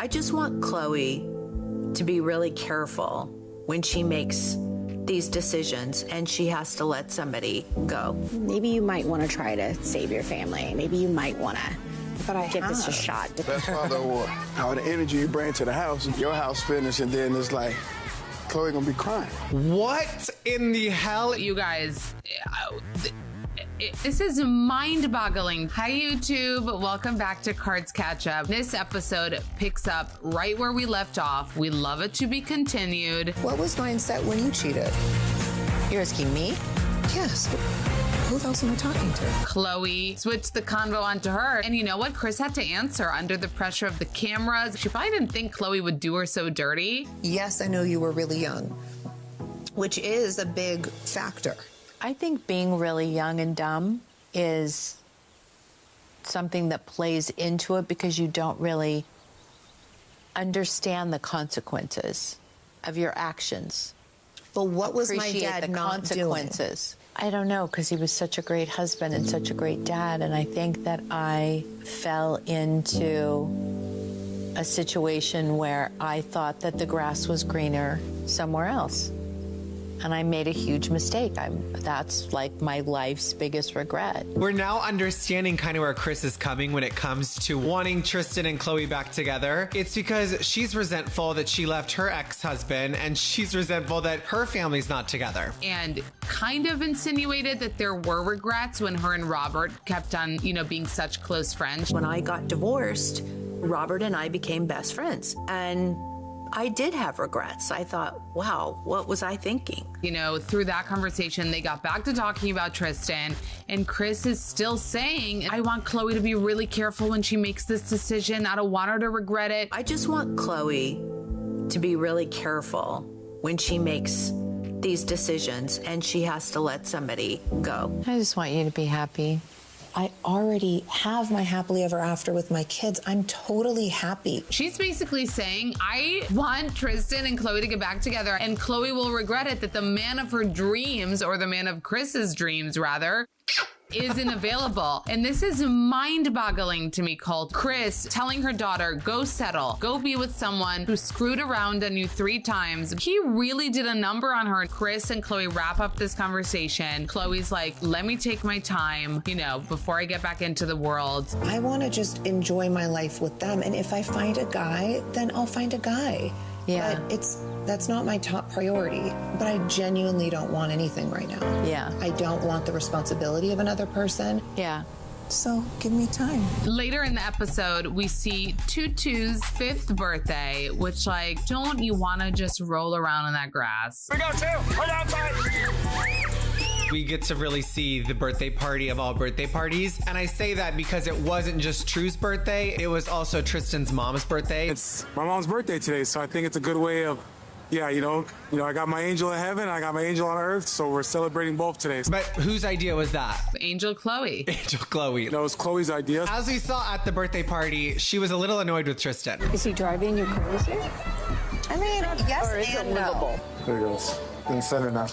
I just want Khloé to be really careful when she makes these decisions and she has to let somebody go. Maybe you might want to try to save your family. Maybe you might want to give this a shot. Best father award. How the energy you bring to the house, your house finished, and then it's like, Khloé gonna be crying. What in the hell? You guys, this is mind-boggling. Hi, YouTube. Welcome back to Kards Katch Up. This episode picks up right where we left off. We love it to be continued. What was mindset when you cheated? You're asking me? Yes. Who else am I talking to? Khloé switched the convo onto her. And you know what? Kris had to answer under the pressure of the cameras. She probably didn't think Khloé would do her so dirty. Yes, I know you were really young, which is a big factor. I think being really young and dumb is something that plays into it because you don't really understand the consequences of your actions. But what was my Appreciate dad the not consequences? I don't know, because he was such a great husband and such a great dad, and I think that I fell into a situation where I thought that the grass was greener somewhere else. And I made a huge mistake. That's like my life's biggest regret. We're now understanding kind of where Kris is coming when it comes to wanting Tristan and Khloé back together. It's because she's resentful that she left her ex-husband, and she's resentful that her family's not together. And kind of insinuated that there were regrets when her and Robert kept on, being such close friends. When I got divorced, Robert and I became best friends. And I did have regrets. I thought, wow, what was I thinking? Through that conversation, they got back to talking about Tristan, and Kris is still saying, I want Khloé to be really careful when she makes this decision. I don't want her to regret it. I just want Khloé to be really careful when she makes these decisions and she has to let somebody go. I just want you to be happy. I already have my happily ever after with my kids. I'm totally happy. She's basically saying, I want Tristan and Khloé to get back together, and Khloé will regret it that the man of her dreams, or the man of Kris's dreams rather, isn't available. And this is mind-boggling to me, Colt. Kris telling her daughter, go settle, go be with someone who screwed around on you 3 times. He really did a number on her. Kris and Khloé wrap up this conversation. Khloé's like, let me take my time, before I get back into the world. I want to just enjoy my life with them. And if I find a guy, then I'll find a guy. Yeah. But that's not my top priority. But I genuinely don't want anything right now. Yeah. I don't want the responsibility of another person. Yeah. So give me time. Later in the episode, we see Tutu's 5th birthday, which don't you want to just roll around in that grass? We got 2. We're outside. We get to really see the birthday party of all birthday parties. And I say that because it wasn't just True's birthday, it was also Tristan's mom's birthday. It's my mom's birthday today, so I think it's a good way of, I got my angel in heaven, I got my angel on earth, so we're celebrating both today. But whose idea was that? Angel Khloé. Angel Khloé. It was Khloé's idea. As we saw at the birthday party, she was a little annoyed with Tristan. Is he driving you crazy? I mean, yes Or is it and no. livable? There it goes. In center now.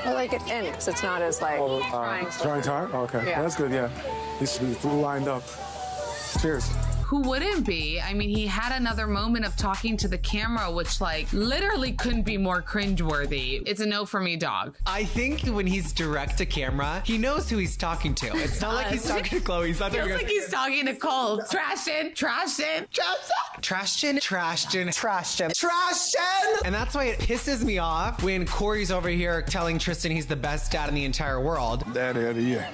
I like it in, because it's not as trying. Trying time? Okay. Yeah. That's good, yeah. These should be full lined up. Cheers. Who wouldn't be? I mean, he had another moment of talking to the camera, which literally couldn't be more cringeworthy. It's a no for me, dog. I think when he's direct to camera, he knows who he's talking to. It's not like he's talking to Khloé. He's not Feels like he's talking to Colt. Trashton. And that's why it pisses me off when Corey's over here telling Tristan he's the best dad in the entire world. Daddy of the year.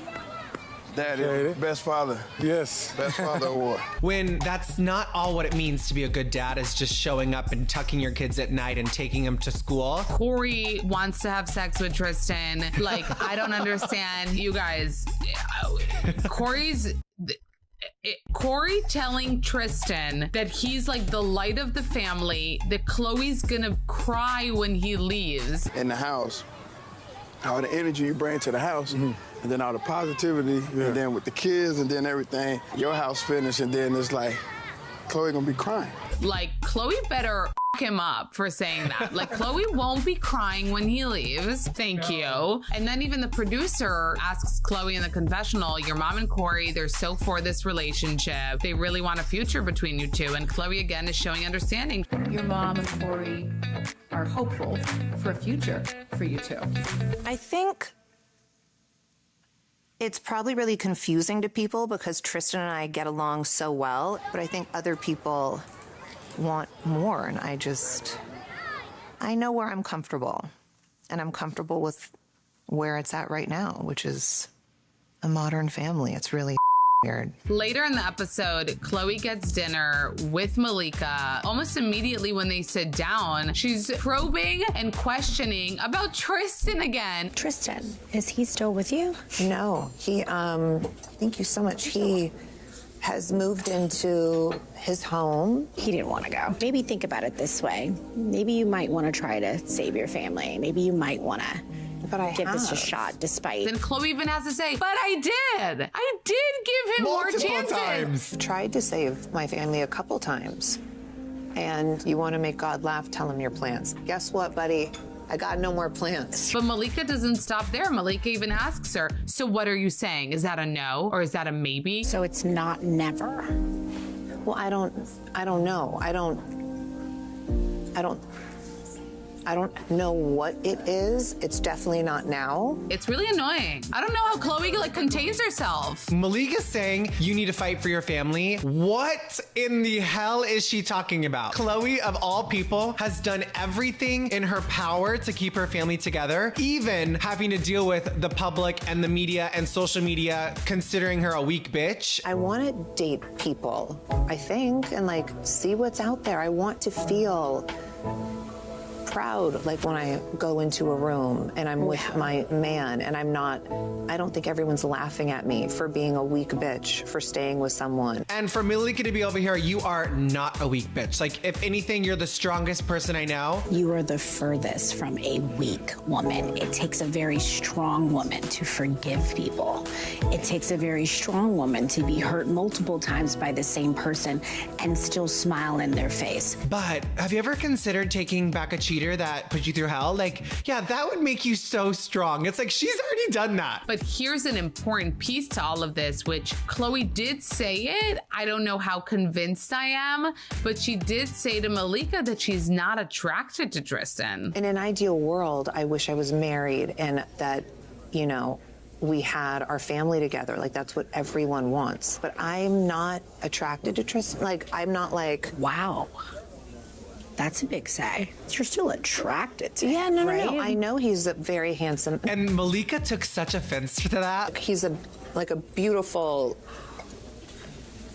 Daddy, best father. Yes. Best father award. When that's not all what it means to be a good dad, is just showing up and tucking your kids at night and taking them to school. Corey wants to have sex with Tristan. I don't understand. You guys, Corey telling Tristan that he's the light of the family, that Khloé's gonna cry when he leaves. In the house, how the energy you bring to the house, and then all the positivity, and then with the kids, and then everything, your house finished, and then it's like, Khloé gonna be crying. Like, Khloé better f him up for saying that. Like, Khloé won't be crying when he leaves. Thank you. And then even the producer asks Khloé in the confessional, your mom and Corey, they're so for this relationship. They really want a future between you two. And Khloé again is showing understanding. Your mom and Corey are hopeful for a future for you two. I think it's probably really confusing to people because Tristan and I get along so well, but I think other people want more, and I know where I'm comfortable, and I'm comfortable with where it's at right now, which is a modern family. It's really weird. Later in the episode, Khloé gets dinner with Malika. Almost immediately when they sit down, she's probing and questioning about Tristan again. Tristan, is he still with you? No, thank you so much. He has moved into his home. He didn't want to go. Maybe think about it this way. Maybe you might want to try to save your family. Maybe you might want to give this a shot despite. Then Khloé even has to say, but I did. I did give him more chances. I tried to save my family a couple times. And you want to make God laugh, tell him your plans. Guess what, buddy? I got no more plans. But Malika doesn't stop there. Malika even asks her, so what are you saying? Is that a no or is that a maybe? So it's not never. Well, I don't know. I don't know what it is. It's definitely not now. It's really annoying. I don't know how Khloé contains herself. Malika's saying you need to fight for your family. What in the hell is she talking about? Khloé, of all people, has done everything in her power to keep her family together, even having to deal with the public and the media and social media considering her a weak bitch. I want to date people, I think, and see what's out there. I want to feel proud, when I go into a room and I'm with my man and I don't think everyone's laughing at me for being a weak bitch, for staying with someone. And for Malika to be over here, you are not a weak bitch. If anything, you're the strongest person I know. You are the furthest from a weak woman. It takes a very strong woman to forgive people. It takes a very strong woman to be hurt multiple times by the same person and still smile in their face. But have you ever considered taking back a cheater that put you through hell? Yeah, that would make you so strong. It's she's already done that. But here's an important piece to all of this, which Khloé did say it. I don't know how convinced I am, but she did say to Malika that she's not attracted to Tristan. In an ideal world, I wish I was married and that, we had our family together. That's what everyone wants. But I'm not attracted to Tristan. I'm not wow. That's a big say. You're still attracted to him. Yeah, no. Right? I know he's very handsome. And Malika took such offense to that. He's a beautiful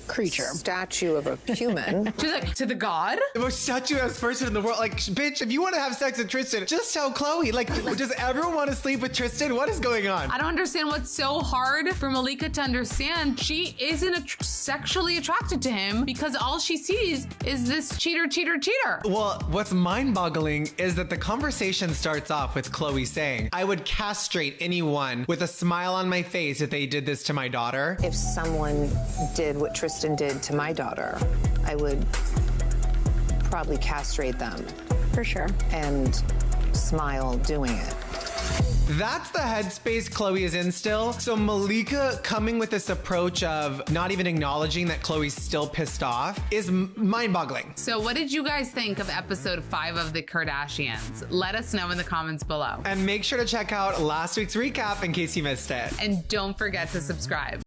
creature. Statue of a human. She's to the god? The most statuesque person in the world. Bitch, if you want to have sex with Tristan, just tell Khloé. Does everyone want to sleep with Tristan? What is going on? I don't understand what's so hard for Malika to understand. She isn't sexually attracted to him because all she sees is this cheater. Well, what's mind-boggling is that the conversation starts off with Khloé saying, I would castrate anyone with a smile on my face if they did this to my daughter. If someone did what Tristan did to my daughter, I would probably castrate them. For sure. And smile doing it. That's the headspace Khloé is in still. So Malika coming with this approach of not even acknowledging that Khloé's still pissed off is mind-boggling. So what did you guys think of episode 5 of The Kardashians? Let us know in the comments below. And make sure to check out last week's recap in case you missed it. And don't forget to subscribe.